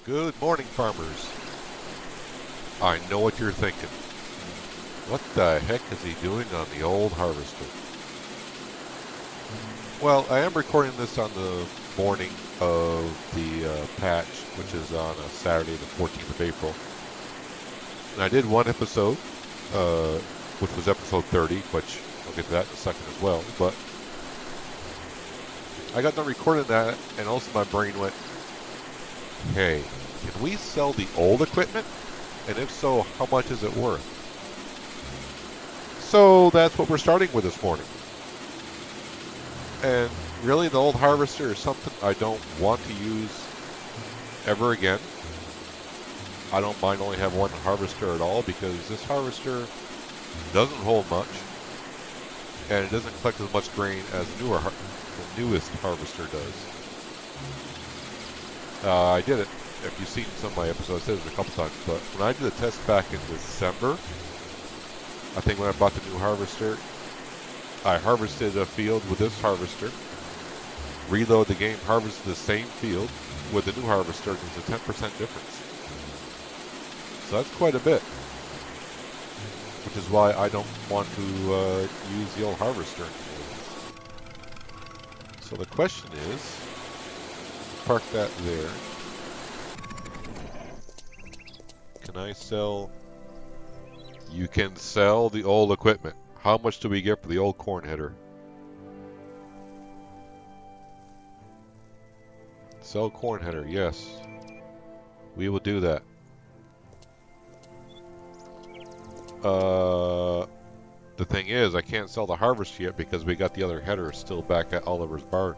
Good morning, farmers. I know what you're thinking. What the heck is he doing on the old harvester? Well, I am recording this on the morning of the patch, which is on a Saturday, the 14th of April. And I did one episode, which was episode 30, which I'll get to that in a second as well. But I got done recording that, and also my brain went, hey, can we sell the old equipment? And if so, how much is it worth? So that's what we're starting with this morning. And really, the old harvester is something I don't want to use ever again. I don't mind only having one harvester at all because this harvester doesn't hold much, and it doesn't collect as much grain as the newest harvester does. I did it. If you've seen some of my episodes, I said it a couple times, but when I did a test back in December, I think when I bought the new harvester, I harvested a field with this harvester, reload the game, harvested the same field with the new harvester. There's a 10% difference. So that's quite a bit, which is why I don't want to use the old harvester anymore. So the question is, park that there. Can I sell? You can sell the old equipment. How much do we get for the old corn header? Sell corn header, yes. We will do that. The thing is, I can't sell the harvester yet because we got the other header still back at Oliver's barn.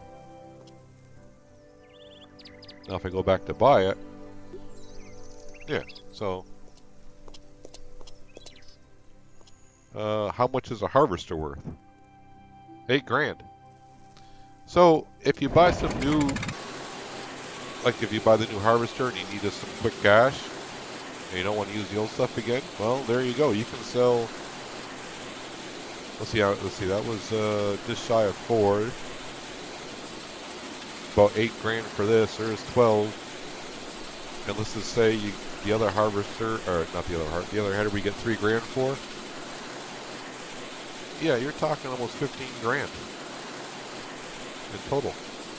Now if I go back to buy it, yeah, so how much is a harvester worth? 8 grand. So if you buy some new, like if you buy the new harvester and you need just some quick cash and you don't want to use the old stuff again, well, there you go. You can sell. Let's see. That was just shy of 4. About 8 grand for this. There's 12. And let's just say the other harvester, or not the other header, we get 3 grand for. Yeah, you're talking almost 15 grand in total,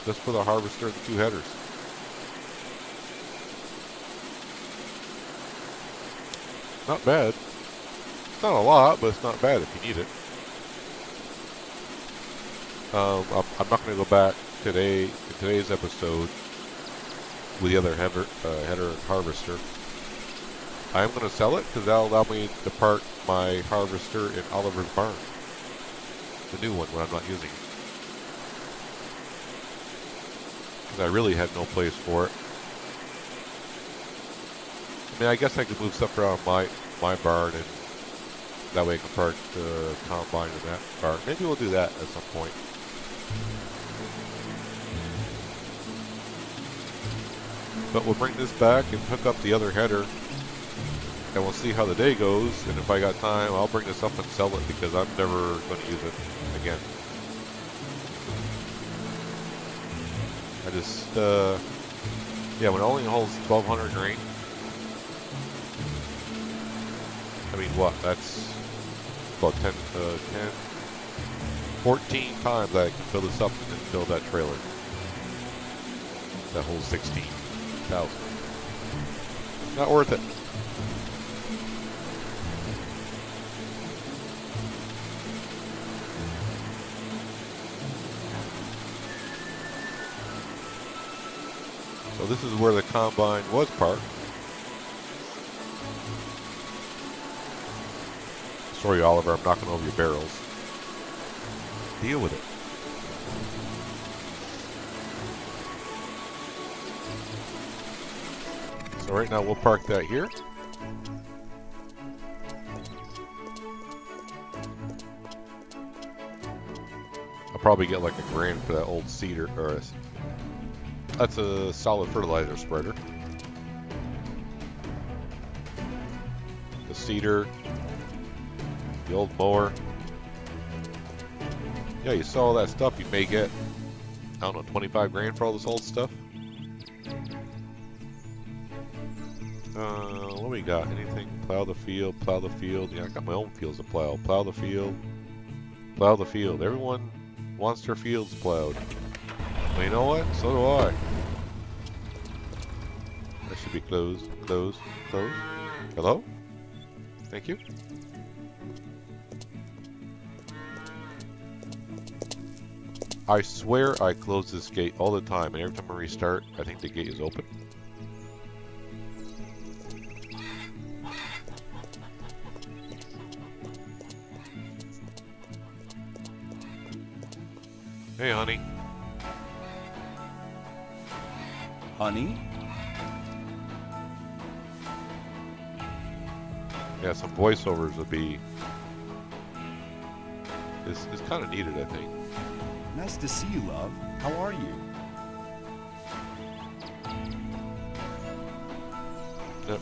just for the harvester and the 2 headers. Not bad. It's not a lot, but it's not bad if you need it. I'm not going to go back today in today's episode with the other header and harvester. I am going to sell it because that'll allow me to park my harvester in Oliver's barn, the new one, when I'm not using it. Because I really had no place for it. I mean, I guess I could move stuff around my barn, and that way I can park the combine in that barn. Maybe we'll do that at some point. But we'll bring this back and hook up the other header, and we'll see how the day goes. And if I got time, I'll bring this up and sell it because I'm never going to use it again. I just, yeah, when it only holds 1,200 grain. I mean, what? That's about 14 times I can fill this up and fill that trailer. That whole 16,000. Not worth it. So this is where the combine was parked. Sorry, Oliver, I'm knocking over your barrels. Deal with it. So right now we'll park that here. I'll probably get like a grand for that old cedar, or that's a solid fertilizer spreader. The cedar, the old mower. Yeah, you sell all that stuff, you may get, I don't know, 25 grand for all this old stuff. What we got? Anything? Plow the field, plow the field. Yeah, I got my own fields to plow. Plow the field, plow the field. Everyone wants their fields plowed. Well, you know what? So do I. That should be closed, closed, closed. Hello? Thank you. I swear I close this gate all the time, and every time I restart, I think the gate is open. Hey, honey. Honey? Yeah, some voiceovers would be... It's kind of needed, I think. Nice to see you, love. How are you? Yep.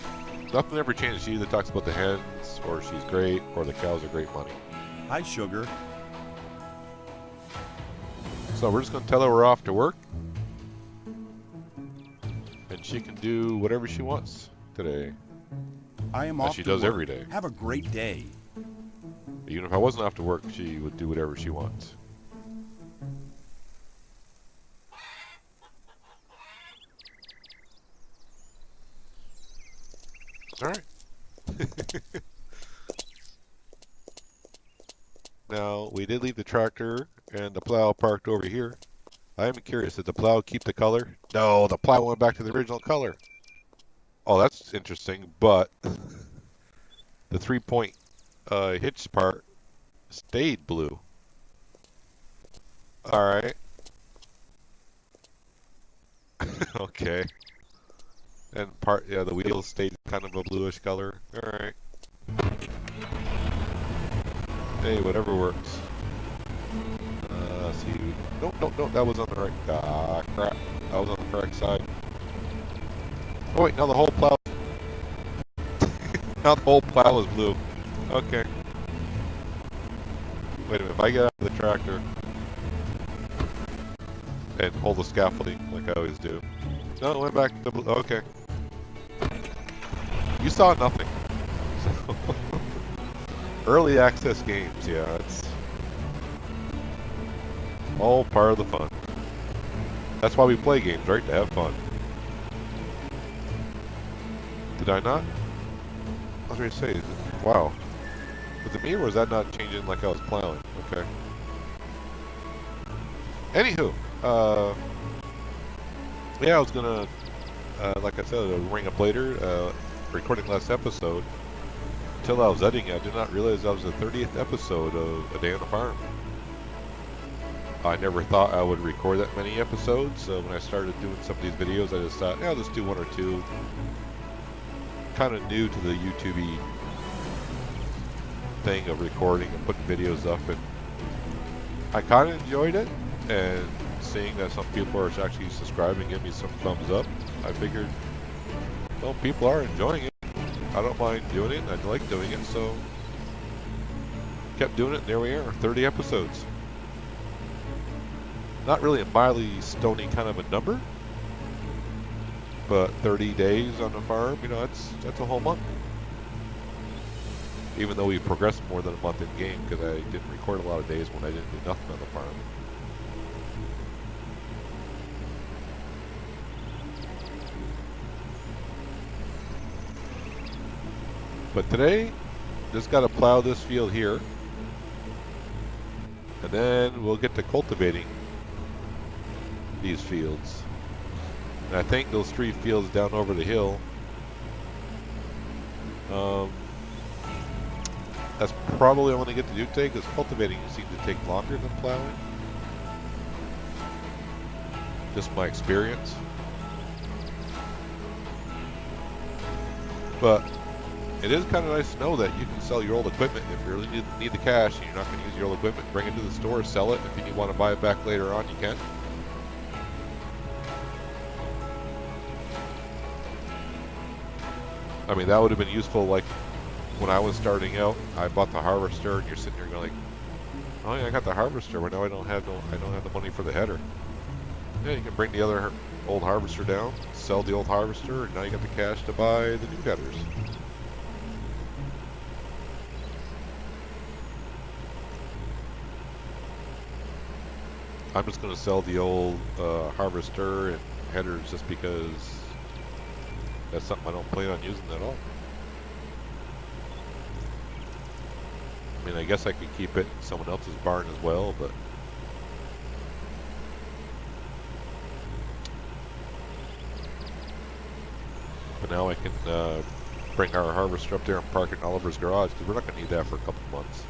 Nothing ever changes. She either talks about the hens, or she's great, or the cows are great money. Hi, sugar. So we're just going to tell her we're off to work. And she can do whatever she wants today. I am As off she to does work. every day. Have a great day. Even if I wasn't off to work, she would do whatever she wants. Alright. Now, we did leave the tractor and the plow parked over here. I am curious, did the plow keep the color? No, the plow went back to the original color. Oh, that's interesting, but the 3-point hitch part stayed blue. Alright. Okay. And yeah, the wheels stayed kind of a bluish color. Alright. Hey, whatever works. See. Nope, that was on the right. Ah, crap. That was on the correct side. Oh, wait, now the whole plow. Now the whole plow is blue. Okay. Wait a minute, if I get out of the tractor and hold the scaffolding like I always do. No, it went back to blue. Okay. You saw nothing. So early access games, yeah, it's all part of the fun. That's why we play games, right? To have fun. Did I not? I was going to say, wow. Was it me or was that not changing like I was plowing? Okay. Anywho, yeah, I was gonna, like I said, it'll ring up later, recording last episode. Until I was editing it, I did not realize that was the 30th episode of A Day on the Farm. I never thought I would record that many episodes, so when I started doing some of these videos, I just thought, yeah, I'll just do one or two. Kind of new to the YouTube-y thing of recording and putting videos up, and I kind of enjoyed it, and seeing that some people are actually subscribing, giving me some thumbs up, I figured, well, people are enjoying it. I don't mind doing it, and I like doing it, so kept doing it, and there we are, 30 episodes. Not really a milestone kind of a number, but 30 days on the farm, you know, that's a whole month. Even though we progressed more than a month in game, because I didn't record a lot of days when I didn't do nothing on the farm. But today, just got to plow this field here, and then we'll get to cultivating these fields. And I think those 3 fields down over the hill, that's probably what I get to do today, because cultivating seems to take longer than plowing. Just my experience. But it is kind of nice to know that you can sell your old equipment if you really need the cash and you're not going to use your old equipment. Bring it to the store, sell it. If you want to buy it back later on, you can. I mean, that would have been useful, like, when I was starting out. I bought the harvester, and you're sitting there going like, oh yeah, I got the harvester, but now I don't have the money for the header. Yeah, you can bring the other old harvester down, sell the old harvester, and now you got the cash to buy the new headers. I'm just going to sell the old harvester and headers just because that's something I don't plan on using at all. I mean, I guess I could keep it in someone else's barn as well, but now I can bring our harvester up there and park it in Oliver's garage because we're not going to need that for a couple months.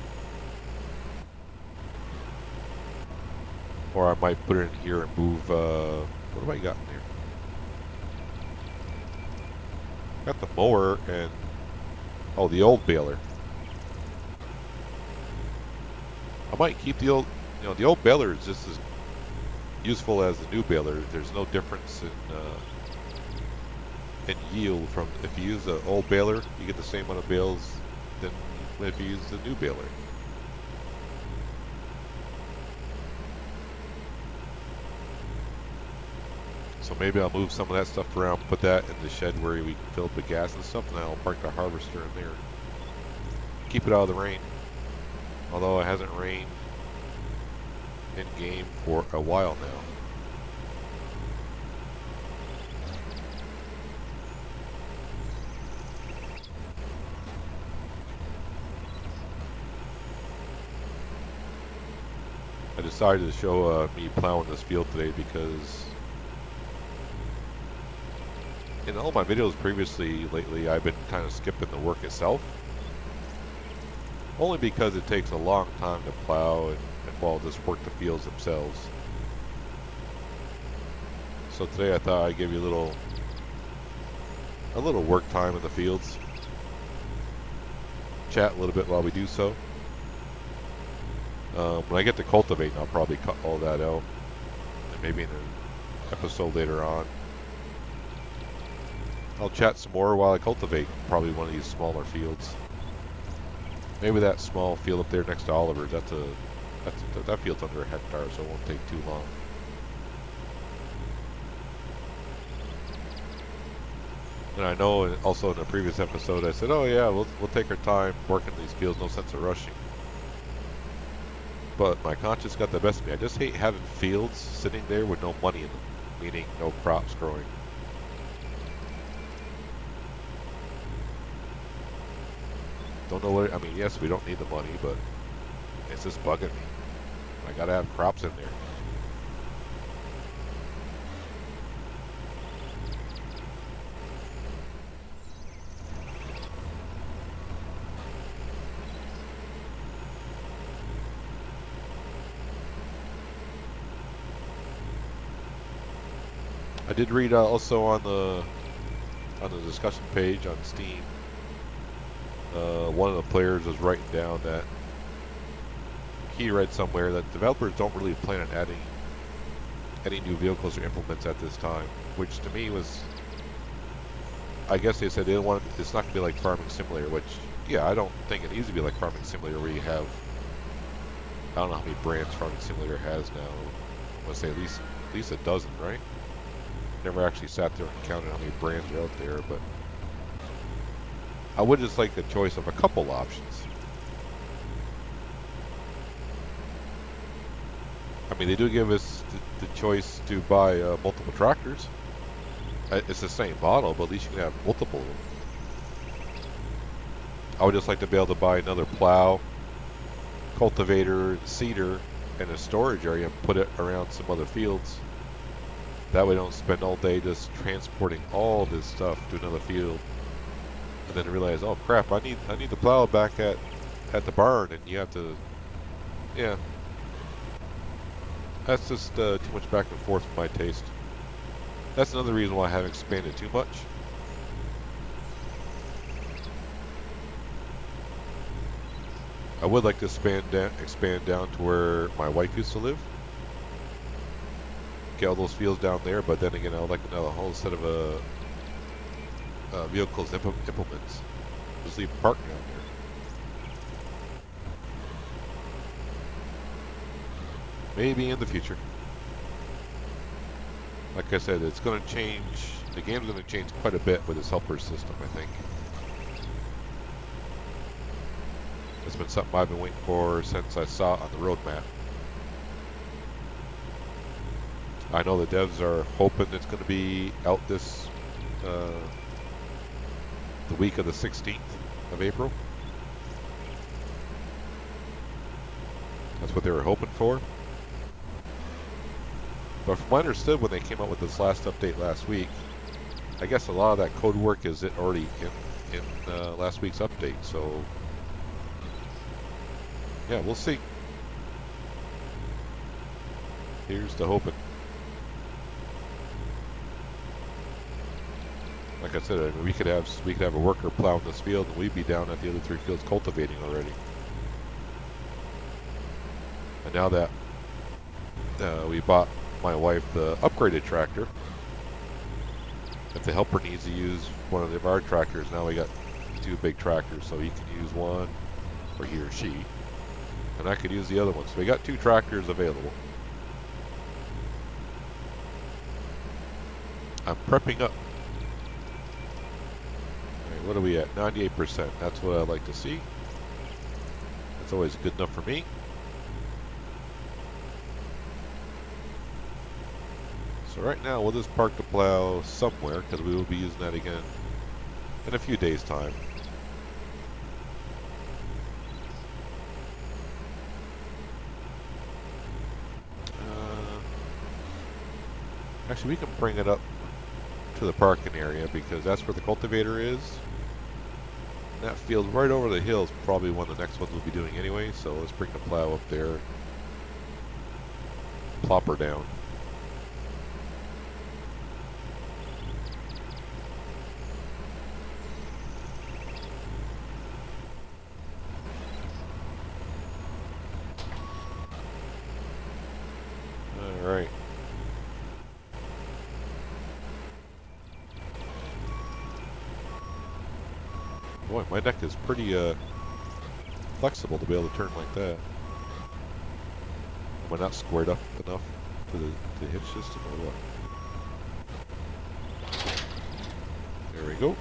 Or I might put it in here and move, what have I got in here? Got the mower and, oh, the old baler. I might keep the old, the old baler is just as useful as the new baler. There's no difference in yield from, if you use the old baler, you get the same amount of bales than if you use the new baler. So maybe I'll move some of that stuff around, put that in the shed where we can fill up the gas and stuff, and then I'll park the harvester in there. Keep it out of the rain. Although it hasn't rained in game for a while now. I decided to show me plowing this field today because in all my videos previously lately I've been kind of skipping the work itself. Only because it takes a long time to plow and well, just work the fields themselves. So today I thought I'd give you a little work time in the fields. Chat a little bit while we do so. When I get to cultivating, I'll probably cut all that out, and maybe in an episode later on, I'll chat some more while I cultivate probably one of these smaller fields. Maybe that small field up there next to Oliver's. That field's under a hectare, so it won't take too long. And I know also in the previous episode I said, oh yeah, we'll take our time working these fields, no sense of rushing. But my conscience got the best of me. I just hate having fields sitting there with no money in them, meaning no crops growing. Don't know what, I mean, yes, we don't need the money, but it's just bugging me. I gotta have crops in there. I did read also on the discussion page on Steam. One of the players was writing down that he read somewhere that developers don't really plan on adding any new vehicles or implements at this time, which to me was, I guess they said they don't want, it's not going to be like Farming Simulator, which, yeah, I don't think it needs to be like Farming Simulator where you have, I don't know how many brands Farming Simulator has now. I'm going to say at least a dozen, right? Never actually sat there and counted how many brands are out there, but I would just like the choice of a couple options. I mean, they do give us the choice to buy multiple tractors. It's the same model, but at least you can have multiple of them. I would just like to be able to buy another plow, cultivator, seeder, and a storage area and put it around some other fields. That way I don't spend all day just transporting all this stuff to another field. And then realize, oh crap, I need the plow back at the barn, and you have to, yeah. That's just too much back and forth for my taste. That's another reason why I haven't expanded too much. I would like to expand down to where my wife used to live. Get all those fields down there, but then again, I would like another whole set of vehicles implements. Just leave a park down there. Maybe in the future. Like I said, it's going to change. The game's going to change quite a bit with this helper system, I think. It's been something I've been waiting for since I saw it on the roadmap. I know the devs are hoping it's going to be out this the week of the 16th of April. That's what they were hoping for. But from what I understood when they came out with this last update last week, I guess a lot of that code work is already in last week's update. So yeah, we'll see. Here's the hoping. Like I said, I mean, we could have a worker plowing this field, and we'd be down at the other 3 fields cultivating already. And now that we bought my wife the upgraded tractor, if the helper needs to use one of our tractors, now we got 2 big tractors, so he can use one, or he or she, and I could use the other one. So we got 2 tractors available. I'm prepping up. What are we at? 98%. That's what I like to see. That's always good enough for me. So right now we'll just park the plow somewhere because we will be using that again in a few days' time. Actually, we can bring it up to the parking area because that's where the cultivator is. That field right over the hill is probably one of the next ones we'll be doing anyway, so let's bring the plow up there. Plop her down. Alright. Boy, my deck is pretty flexible to be able to turn like that. Am I not squared up enough for the hitch system or what? There we go.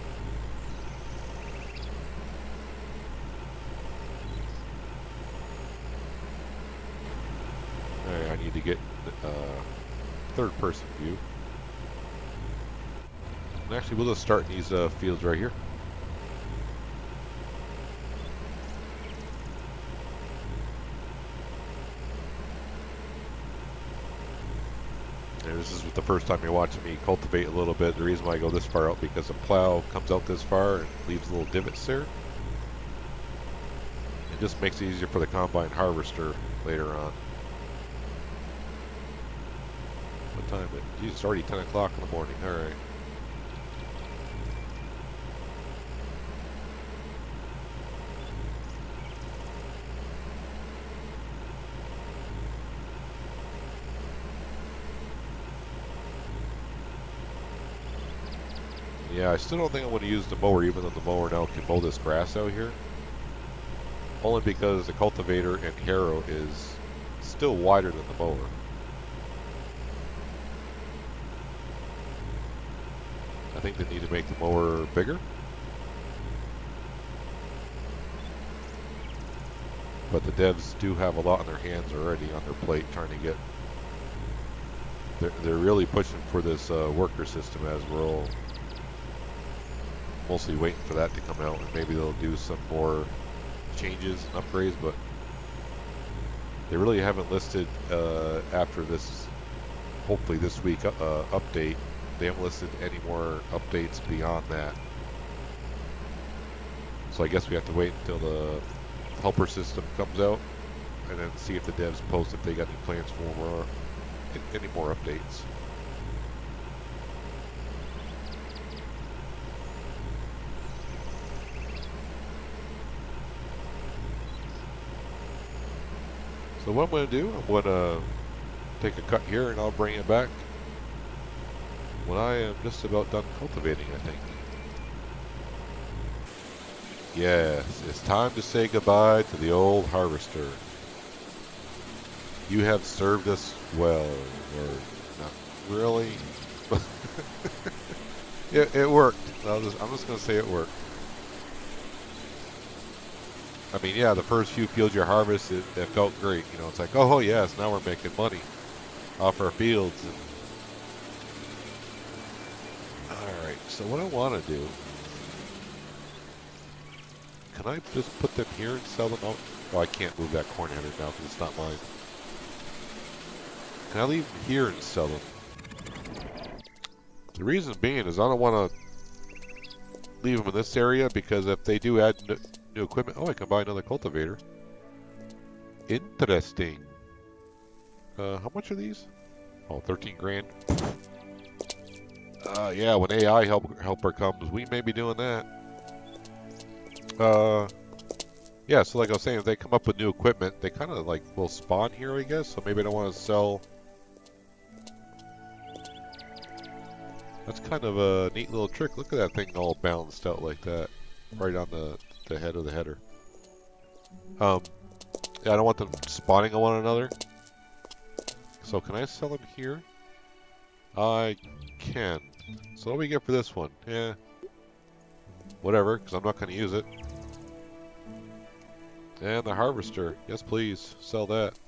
Alright, I need to get third person view. And actually, we'll just start in these fields right here. This is the first time you're watching me cultivate a little bit. The reason why I go this far out because the plow comes out this far and leaves little divots there. It just makes it easier for the combine harvester later on. What time is it? Geez, it's already 10 o'clock in the morning. Alright. Yeah, I still don't think I'm going to use the mower, even though the mower now can mow this grass out here. Only because the cultivator and harrow is still wider than the mower. I think they need to make the mower bigger. But the devs do have a lot on their hands already, on their plate, trying to get... They're really pushing for this worker system, as we're all mostly waiting for that to come out, and maybe they'll do some more changes and upgrades, but they really haven't listed after this, hopefully this week update, they haven't listed any more updates beyond that. So I guess we have to wait until the helper system comes out and then see if the devs post if they got any plans for more, any more updates. So what I'm going to do, I'm going to take a cut here and I'll bring it back when I am just about done cultivating, I think. Yes, it's time to say goodbye to the old harvester. You have served us well, or not really. It worked. I'm just going to say it worked. I mean, yeah, the first few fields you harvest, it felt great. You know, it's like, oh yes, now we're making money off our fields. And all right, so what I want to do, can I just put them here and sell them out? Oh, I can't move that corn header now because it's not mine. Can I leave them here and sell them? The reason being is I don't want to leave them in this area because if they do add new equipment, oh, I can buy another cultivator. Interesting. How much are these? Oh, 13 grand. Yeah, when AI helper comes, we may be doing that. Yeah, so like I was saying, if they come up with new equipment, they kind of like will spawn here, I guess. So maybe I don't want to sell. That's kind of a neat little trick. Look at that thing all balanced out like that, right on the head of the header. Yeah, I don't want them spawning on one another. So can I sell them here? I can. So what do we get for this one? Yeah, whatever, because I'm not going to use it. And the harvester. Yes, please. Sell that.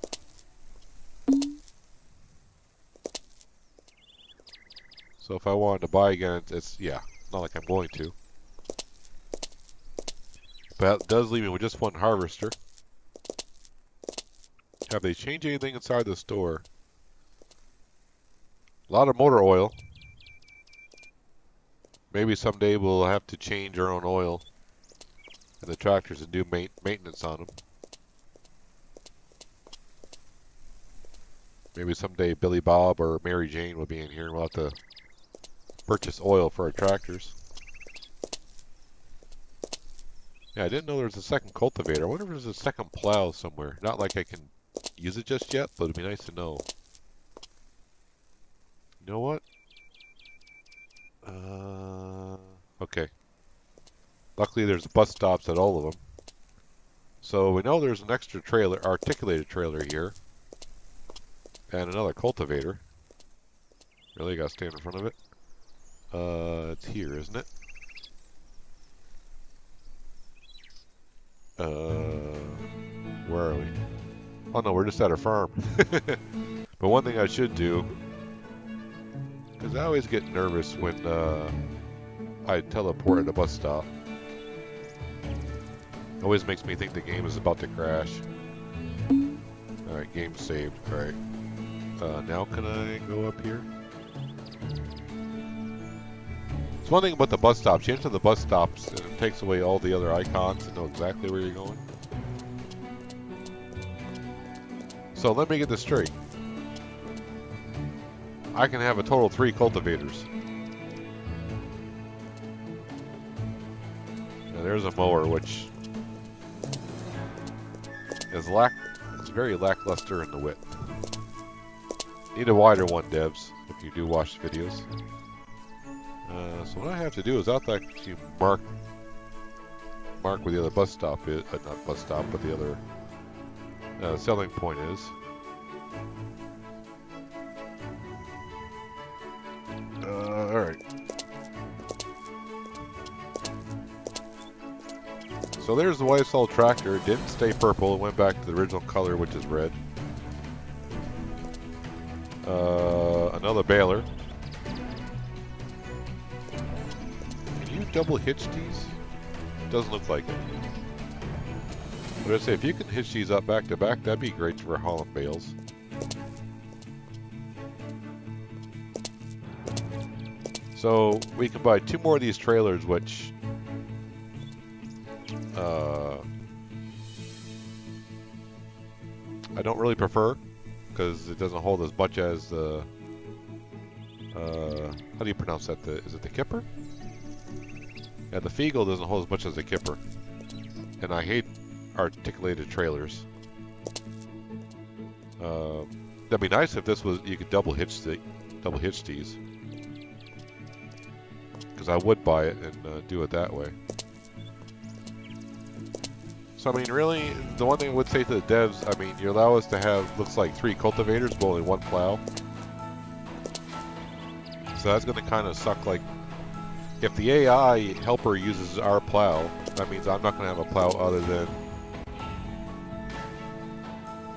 So if I wanted to buy again, it's yeah, not like I'm going to. But that does leave me with just one harvester. Have they changed anything inside the store? A lot of motor oil. Maybe someday we'll have to change our own oil in the tractors and do maintenance on them. Maybe someday Billy Bob or Mary Jane will be in here and we'll have to purchase oil for our tractors. Yeah, I didn't know there was a second cultivator. I wonder if there's a second plow somewhere. Not like I can use it just yet, but it'd be nice to know. You know what? Okay. Luckily there's bus stops at all of them. So we know there's an extra trailer, articulated trailer here. And another cultivator. Really gotta stand in front of it. It's here, isn't it? Where are we? Oh no, we're just at our farm. But one thing I should do, because I always get nervous when I teleport at a bus stop. Always makes me think the game is about to crash. Alright, game saved. Alright. Now can I go up here? It's one thing about the bus stops. You enter the bus stops and it takes away all the other icons and know exactly where you're going. So let me get this straight. I can have a total of 3 cultivators. Now there's a mower which is very lackluster in the width. Need a wider one, devs, if you do watch the videos. So what I have to do is I have to actually mark where the other bus stop is. Not bus stop, but the other selling point is. Alright. So there's the YSL tractor. It didn't stay purple. It went back to the original color, which is red. Another baler. Can you double hitch these? Doesn't look like it. But I say, if you can hitch these up back to back, that'd be great for hauling bales. So we can buy 2 more of these trailers, which I don't really prefer because it doesn't hold as much as the how do you pronounce that? Is it the kipper? Yeah, the Fiegel doesn't hold as much as the kipper, and I hate articulated trailers. That'd be nice if this was you could double hitch these, because I would buy it and do it that way. So I mean, really, the one thing I would say to the devs, I mean, you allow us to have looks like 3 cultivators but only 1 plow. So that's going to kind of suck. Like, if the AI helper uses our plow, that means I'm not going to have a plow other than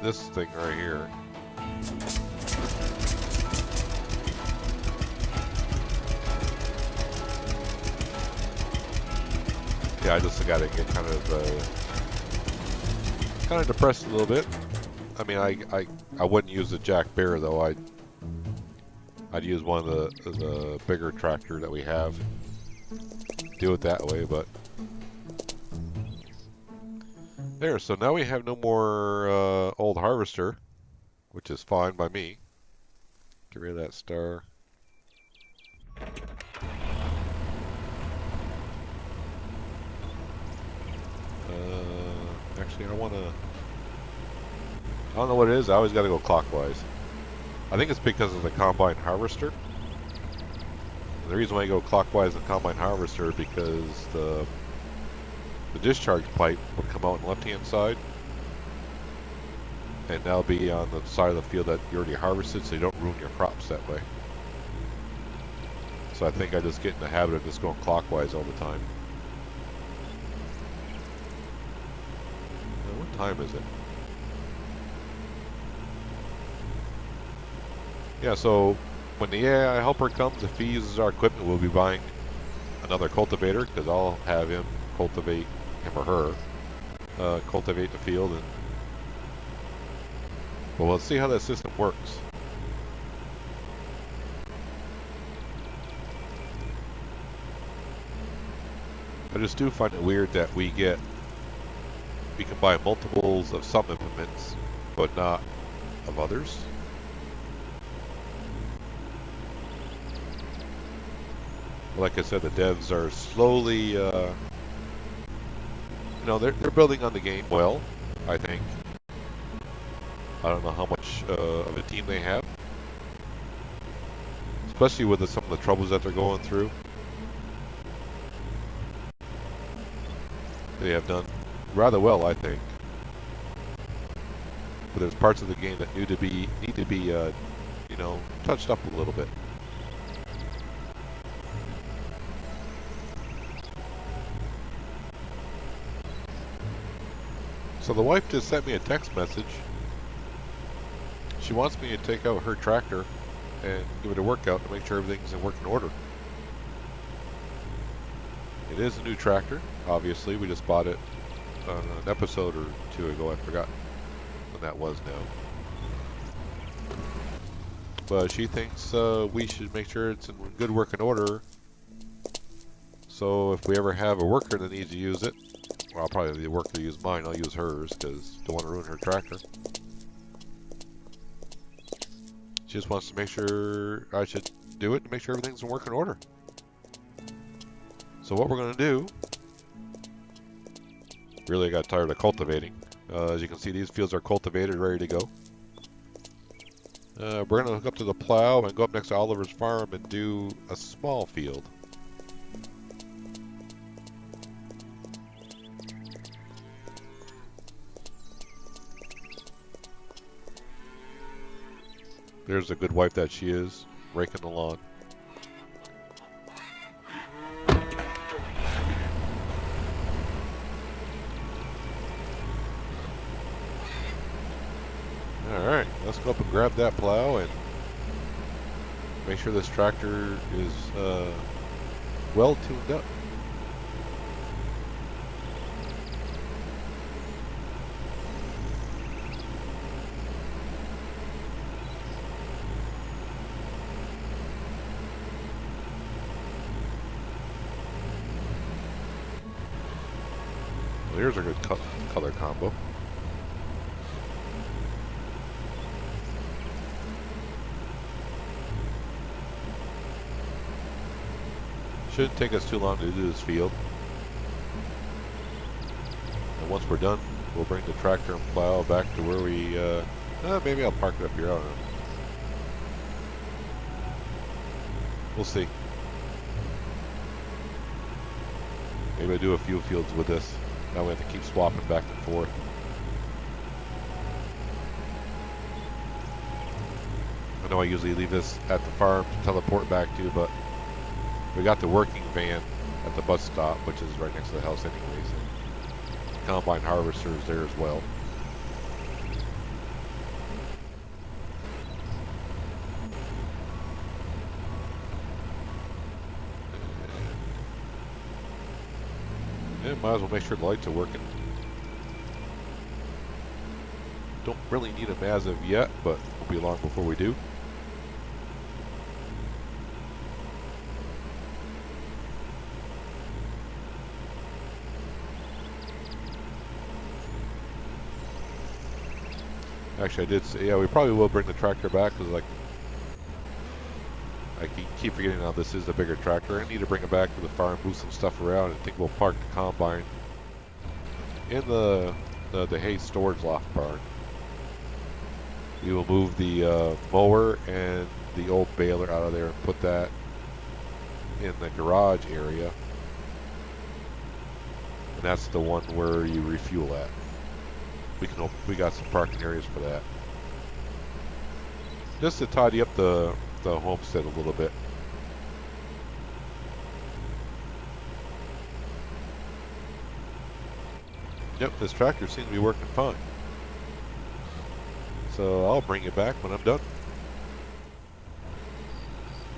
this thing right here. Yeah, I just got to get kind of depressed a little bit. I mean, I wouldn't use the Jack Bear though. I'd use one of the bigger tractor that we have. Do it that way, but there. So now we have no more old harvester, which is fine by me. Get rid of that star. Actually, I want to. I don't know what it is. I always got to go clockwise. I think it's because of the combine harvester. The reason why I go clockwise in the combine harvester is because the discharge pipe would come out on the left-hand side, and that'll be on the side of the field that you already harvested, so you don't ruin your crops that way. So I think I just get in the habit of just going clockwise all the time. Now, what time is it? Yeah, so when the AI helper comes, if he uses our equipment, we'll be buying another cultivator, because I'll have him cultivate, him or her, cultivate the field. And well, let's see how that system works. I just do find it weird that we can buy multiples of some implements, but not of others. Like I said, the devs are slowly, you know, they're building on the game well, I think. I don't know how much of a team they have, especially with some of the troubles that they're going through. They have done rather well, I think. But there's parts of the game that need to be, you know, touched up a little bit. So the wife just sent me a text message. She wants me to take out her tractor and give it a workout to make sure everything's in working order. It is a new tractor, obviously. We just bought it on an episode or two ago. I forgot when that was now. But she thinks we should make sure it's in good working order. So if we ever have a worker that needs to use it, well, I'll probably the worker to use mine. I'll use hers because I don't want to ruin her tractor. She just wants to make sure I should do it to make sure everything's in working order. So what we're going to do, really got tired of cultivating. As you can see, these fields are cultivated, ready to go. We're going to hook up to the plow and go up next to Oliver's farm and do a small field. There's a good wife that she is, raking the lawn. Alright, let's go up and grab that plow and make sure this tractor is well tuned up. Here's a good color combo. Shouldn't take us too long to do this field. And once we're done, we'll bring the tractor and plow back to where we, maybe I'll park it up here, I don't know. We'll see. Maybe I'll do a few fields with this. Now we have to keep swapping back and forth. I know I usually leave this at the farm to teleport back to, but we got the working van at the bus stop, which is right next to the house anyways. And the combine harvester is there as well. And might as well make sure the lights are working. Don't really need them as of yet, but it'll be long before we do. Actually, I did say, yeah, we probably will bring the tractor back because, like, I keep forgetting now this is the bigger tractor. I need to bring it back to the farm, move some stuff around, and think we'll park the combine in the hay storage loft barn. We will move the mower and the old baler out of there and put that in the garage area. And that's the one where you refuel at. We got some parking areas for that. Just to tidy up the homestead a little bit. Yep, this tractor seems to be working fine. So I'll bring it back when I'm done.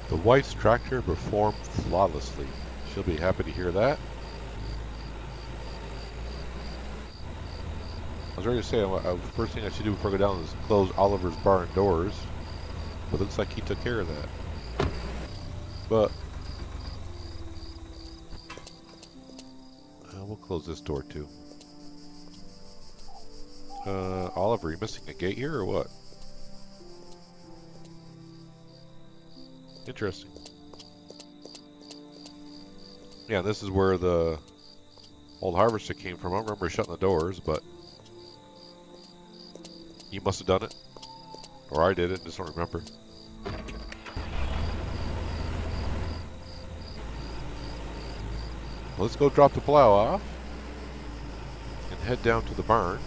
The wife's tractor performed flawlessly. She'll be happy to hear that. I was ready to say, the first thing I should do before I go down is close Oliver's barn doors. But it looks like he took care of that. But we'll close this door too. Oliver, are you missing a gate here or what? Interesting. Yeah, this is where the old harvester came from. I don't remember shutting the doors, but you must have done it. Or I did it, just don't remember. Let's go drop the plow off and head down to the barn.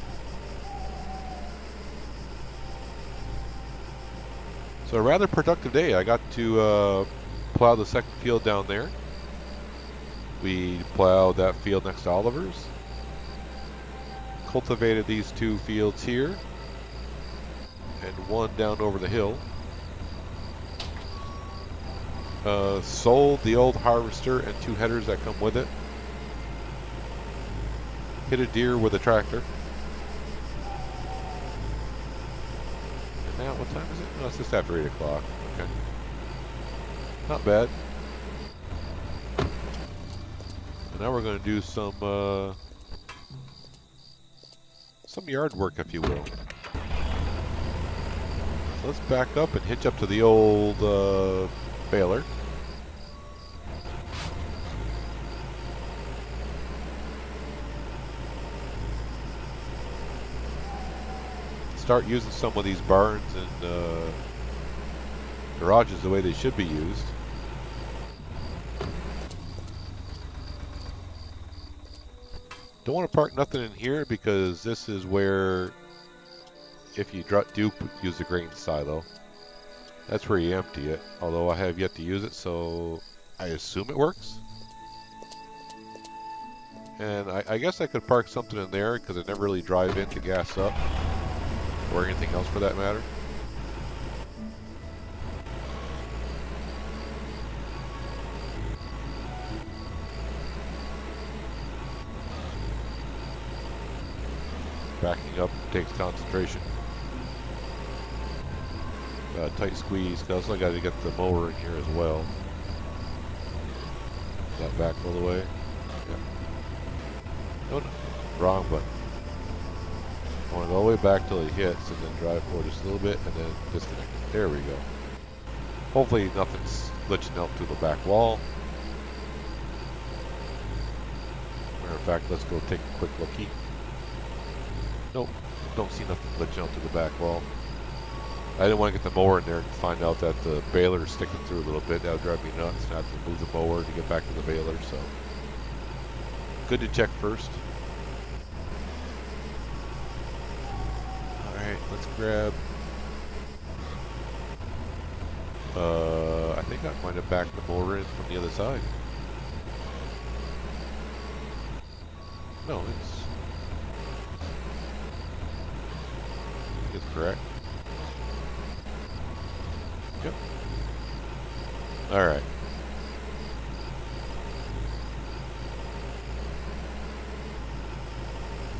So a rather productive day. I got to plow the second field down there. We plowed that field next to Oliver's. Cultivated these two fields here. And one down over the hill. Sold the old harvester and two headers that come with it. Hit a deer with a tractor. And now, what time is it? No, it's just after 8 o'clock. Okay. Not bad. And now we're going to do some yard work, if you will. So let's back up and hitch up to the old baler. Start using some of these barns and garages the way they should be used. Don't want to park nothing in here because this is where, if you do use the grain silo, that's where you empty it. Although I have yet to use it, so I assume it works. And I guess I could park something in there because I never really drive in to gas up. Or anything else for that matter. Backing up takes concentration. Tight squeeze, because I also got to get the mower in here as well. That back all the way. Yeah. No, wrong button. I want to go all the way back till it hits and then drive forward just a little bit and then disconnect it. There we go. Hopefully nothing's glitching out through the back wall. Matter of fact, let's go take a quick looky. Nope, don't see nothing glitching out through the back wall. I didn't want to get the mower in there and find out that the baler is sticking through a little bit. That would drive me nuts. I have to move the mower to get back to the baler, so good to check first. Alright, let's grab I think I might have backed the mower in from the other side. No, I think it's correct. Yep. Alright.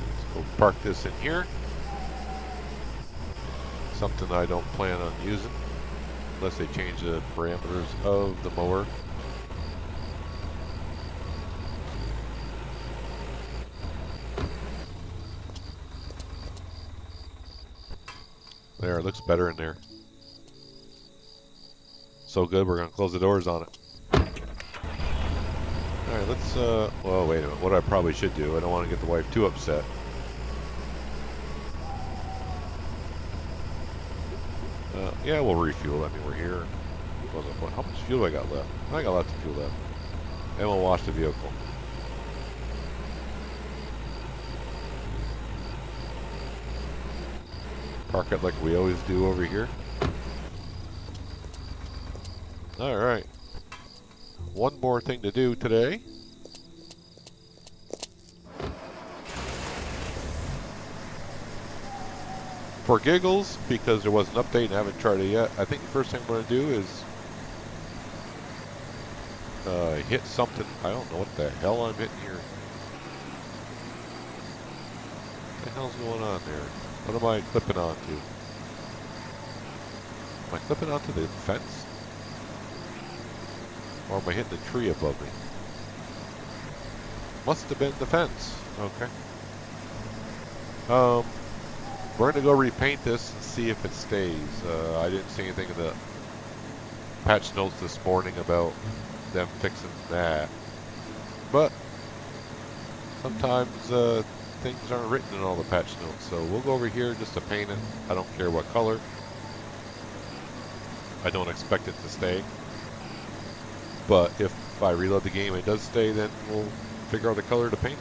Let's go park this in here. Something I don't plan on using unless they change the parameters of the mower. There, it looks better in there. So good, we're going to close the doors on it. Alright, let's, well, wait a minute. What I probably should do, I don't want to get the wife too upset. Yeah, we'll refuel. I mean, we're here. How much fuel do I got left? I got lots of fuel left. And we'll wash the vehicle. Park it like we always do over here. Alright. One more thing to do today. For giggles, because there was an update and I haven't tried it yet, I think the first thing I'm going to do is hit something. I don't know what the hell I'm hitting here. What the hell's going on there? What am I clipping onto? Am I clipping onto the fence? Or am I hitting the tree above me? Must have been the fence. Okay. We're going to go repaint this and see if it stays. I didn't see anything in the patch notes this morning about them fixing that. But sometimes things aren't written in all the patch notes. So we'll go over here just to paint it. I don't care what color. I don't expect it to stay. But if I reload the game and it does stay, then we'll figure out the color to paint.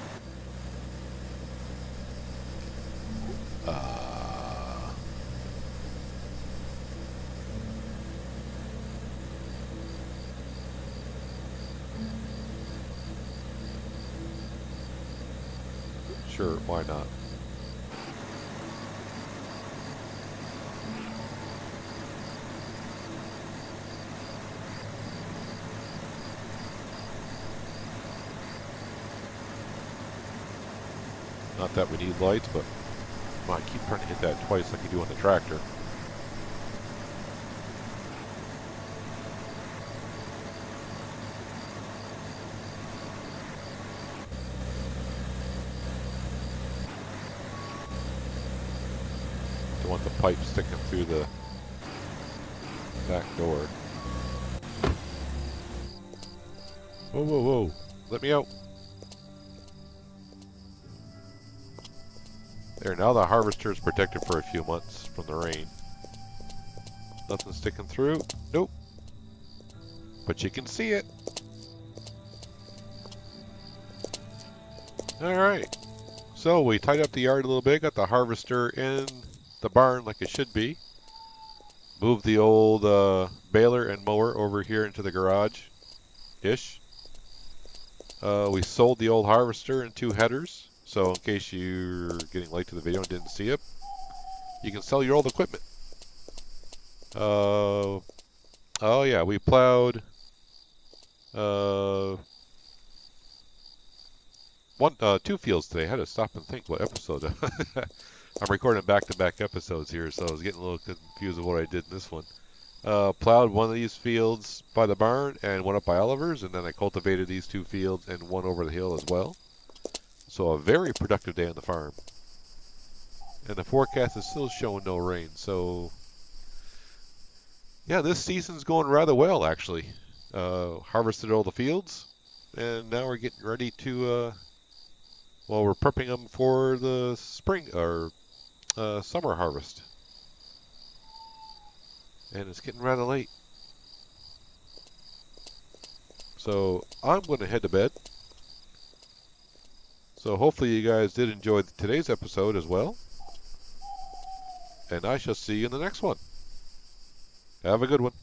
Sure, why not? Not that we need lights, but I keep trying to hit that twice like you do on the tractor. Don't want the pipe sticking through the back door. Whoa, whoa, whoa. Let me out. There, now the harvester is protected for a few months from the rain. Nothing sticking through. Nope. But you can see it. Alright. So we tied up the yard a little bit, got the harvester in the barn like it should be. Moved the old baler and mower over here into the garage-ish. We sold the old harvester and 2 headers. So in case you're getting late to the video and didn't see it, you can sell your old equipment. Oh yeah, we plowed 2 fields today. I had to stop and think what episode. I'm recording back-to-back episodes here, so I was getting a little confused with what I did in this one. Plowed one of these fields by the barn and one up by Oliver's, and then I cultivated these 2 fields and one over the hill as well. So a very productive day on the farm. And the forecast is still showing no rain, so yeah, this season's going rather well actually. Harvested all the fields, and now we're getting ready to, well, we're prepping them for the spring or summer harvest. And it's getting rather late. So I'm going to head to bed. So hopefully you guys did enjoy today's episode as well. And I shall see you in the next one. Have a good one.